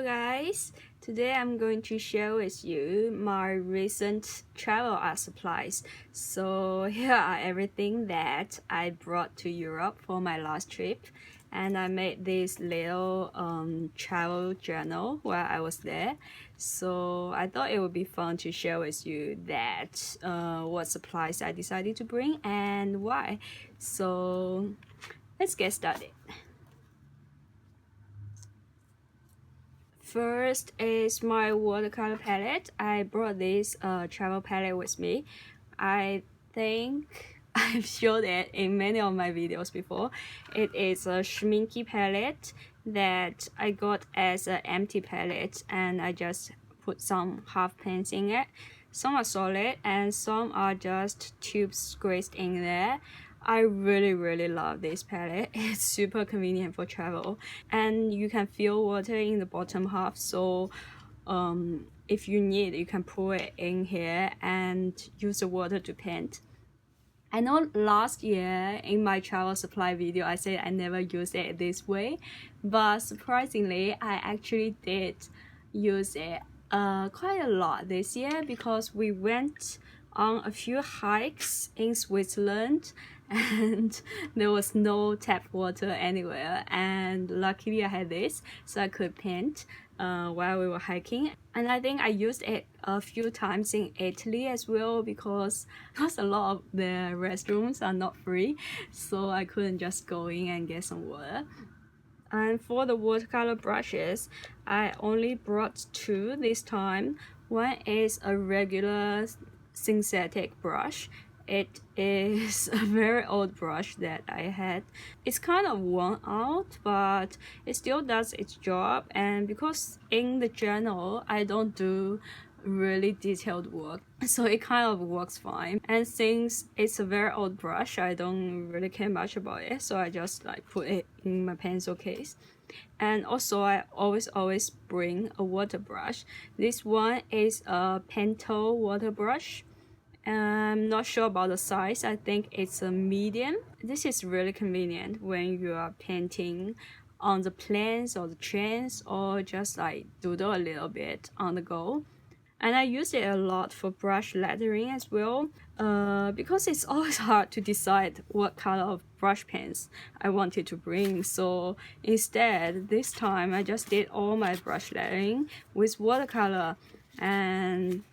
Hello guys! Today I'm going to share with you my recent travel art supplies. So here are everything that I brought to Europe for my last trip, and I made this little travel journal while I was there. So I thought it would be fun to share with you that what supplies I decided to bring and why. So let's get started. First is my watercolor palette. I brought this travel palette with me. I think I've showed it in many of my videos before. It is a Cinque palette that I got as an empty palette, and I just put some half pens in it. Some are solid and some are just tubes squeezed in there. I really love this palette. It's super convenient for travel, and you can feel water in the bottom half, so if you need, you can pour it in here and use the water to paint. I know last year in my travel supply video I said I never used it this way, but surprisingly I actually did use it quite a lot this year, because we went on a few hikes in Switzerland and there was no tap water anywhere, and luckily I had this so I could paint while we were hiking. And I think I used it a few times in Italy as well, because a lot of the restrooms are not free, so I couldn't just go in and get some water. And for the watercolor brushes, I only brought two this time. One is a regular synthetic brush. It is a very old brush that I had. It's kind of worn out, but it still does its job, and because in the journal I don't do really detailed work, so it kind of works fine. And since it's a very old brush, I don't really care much about it, so I just like put it in my pencil case. And also I always bring a water brush. This one is a Pentel water brush. I'm not sure about the size. I think it's a medium. This is really convenient when you are painting on the planes or the trains, or just like doodle a little bit on the go. And I use it a lot for brush lettering as well, because it's always hard to decide what color of brush pens I wanted to bring. So instead, this time I just did all my brush lettering with watercolor, and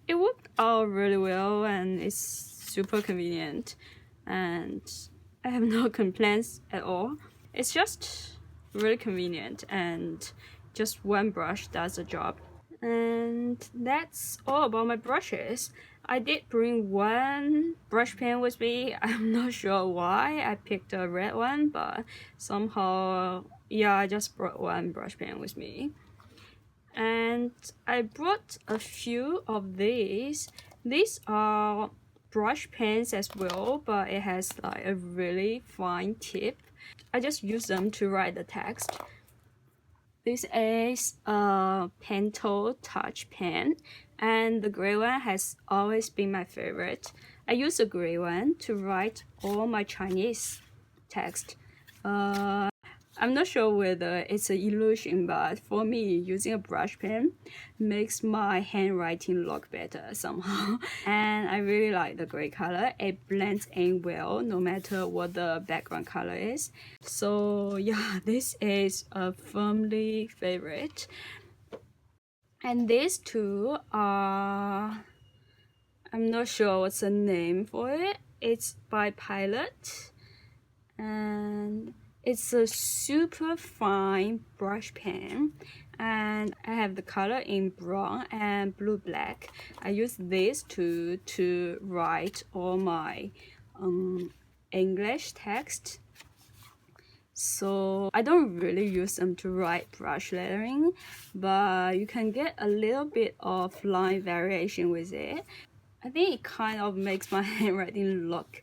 it worked out really well, and it's super convenient, and I have no complaints at all. It's just really convenient, and just one brush does the job. And that's all about my brushes. I did bring one brush pen with me. I'm not sure why I picked a red one, but somehow, yeah, I just brought one brush pen with me. And I brought a few of these. These are brush pens as well, but it has like a really fine tip. I just use them to write the text. This is a Pentel touch pen, and the gray one has always been my favorite. I use the gray one to write all my Chinese text. I'm not sure whether it's an illusion, but for me, using a brush pen makes my handwriting look better somehow. And I really like the gray color. It blends in well no matter what the background color is. So yeah, this is a firmly favorite. And these two are, I'm not sure what's the name for it. It's by Pilot, and it's a super fine brush pen, and I have the color in brown and blue black. I use these two to write all my English text. So I don't really use them to write brush lettering, but you can get a little bit of line variation with it. I think it kind of makes my handwriting look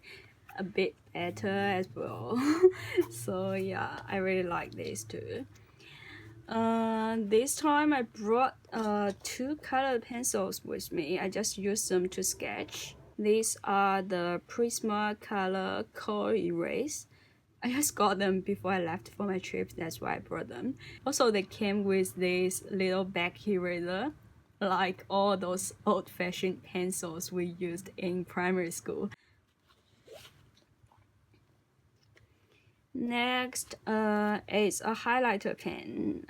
a bit better as well. So yeah, I really like these two. This time I brought two colored pencils with me. I just used them to sketch. These are the Prismacolor Color Erase I just got them before I left for my trip, that's why I brought them. Also, they came with this little back eraser, like all those old-fashioned pencils we used in primary school. Next is a highlighter pen.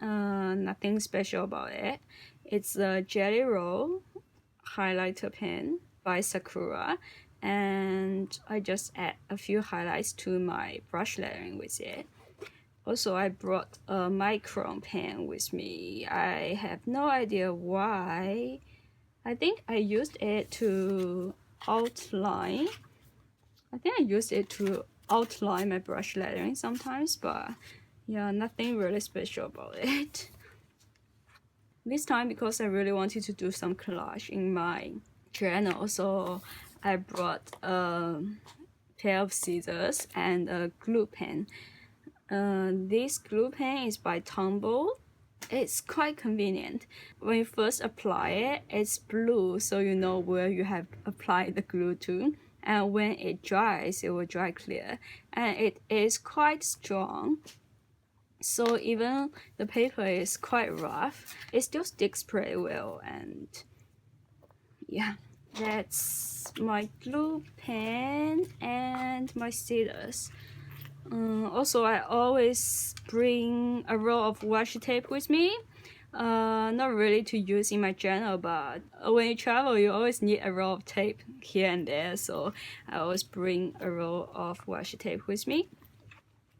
Nothing special about it. It's a Jelly Roll highlighter pen by Sakura, and I just add a few highlights to my brush lettering with it. Also, I brought a micron pen with me. I have no idea why. I think I used it to outline. My brush lettering sometimes, but yeah, nothing really special about it. This time, because I really wanted to do some collage in my journal, so I brought a pair of scissors and a glue pen. This glue pen is by Tumble. It's quite convenient. When you first apply it, it's blue, so you know where you have applied the glue to. And when it dries, it will dry clear. And it is quite strong. So even the paper is quite rough, it still sticks pretty well. And yeah, that's my glue pen and my scissors. Also, I always bring a roll of washi tape with me. Not really to use in my journal, but when you travel, you always need a roll of tape here and there. So I always bring a roll of washi tape with me.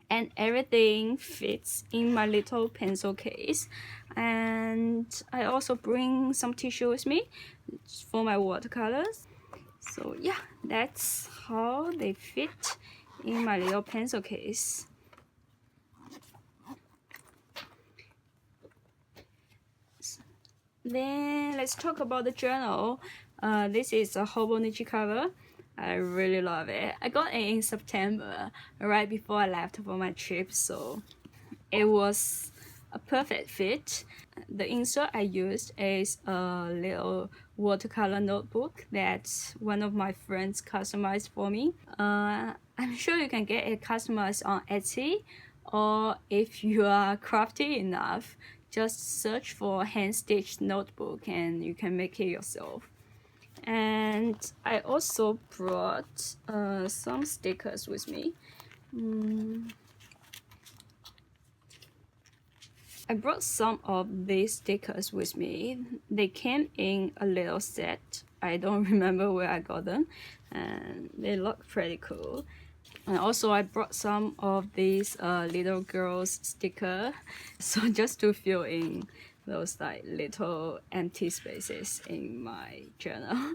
And everything fits in my little pencil case. And I also bring some tissue with me for my watercolors. So yeah, that's how they fit in my little pencil case. Then let's talk about the journal. This is a Hobonichi cover. I really love it. I got it in September, right before I left for my trip, so it was a perfect fit. The insert I used is a little watercolor notebook that one of my friends customized for me. I'm sure you can get it customized on Etsy, or if you are crafty enough, just search for hand-stitched notebook and you can make it yourself. And I also brought some stickers with me. I brought some of these stickers with me. They came in a little set. I don't remember where I got them, and they look pretty cool. And also I brought some of these little girls sticker, so just to fill in those like little empty spaces in my journal.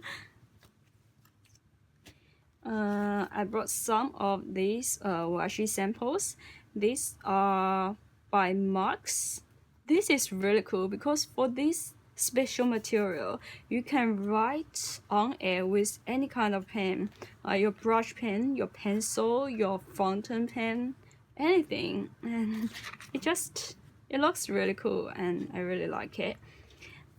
I brought some of these Washy Samples. These are by Marks. This is really cool because for this special material, you can write on it with any kind of pen, your brush pen, your pencil, your fountain pen, anything, and it looks really cool and I really like it.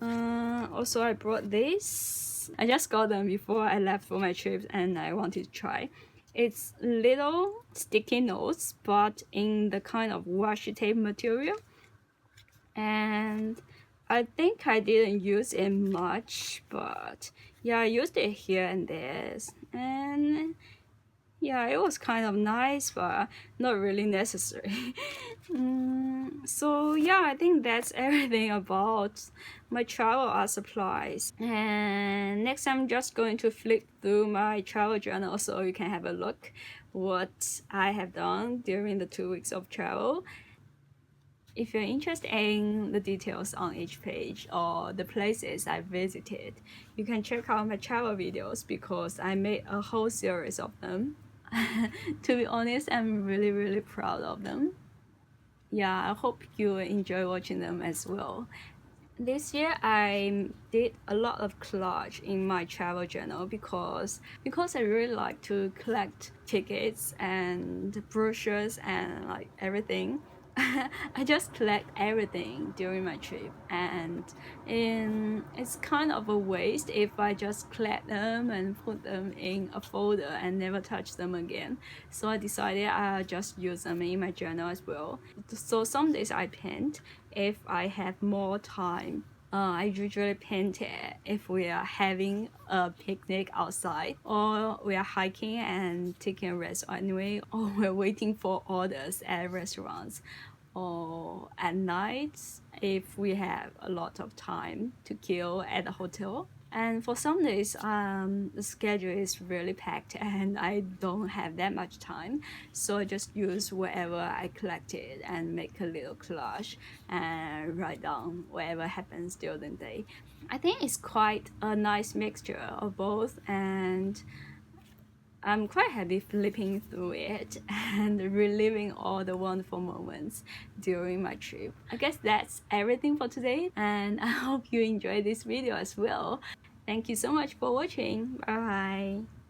Also, I brought this. I just got them before I left for my trip and I wanted to try. It's little sticky notes, but in the kind of washi tape material. And I think I didn't use it much, but yeah, I used it here and there. And yeah, it was kind of nice, but not really necessary. So yeah, I think that's everything about my travel art supplies. And next I'm just going to flip through my travel journal so you can have a look what I have done during the 2 weeks of travel. If you're interested in the details on each page or the places I visited, you can check out my travel videos because I made a whole series of them. To be honest, I'm really proud of them. Yeah, I hope you enjoy watching them as well. This year I did a lot of collage in my travel journal because I really like to collect tickets and brochures and like everything. I just collect everything during my trip, and it's kind of a waste if I just collect them and put them in a folder and never touch them again. So I decided I'll just use them in my journal as well. So some days I paint if I have more time. I usually paint it if we are having a picnic outside, or we are hiking and taking a rest anyway, or we're waiting for orders at restaurants, or at night if we have a lot of time to kill at the hotel. And for some days, the schedule is really packed and I don't have that much time. So I just use whatever I collected and make a little collage and write down whatever happens during the day. I think it's quite a nice mixture of both, and I'm quite happy flipping through it and reliving all the wonderful moments during my trip. I guess that's everything for today, and I hope you enjoyed this video as well. Thank you so much for watching. Bye bye.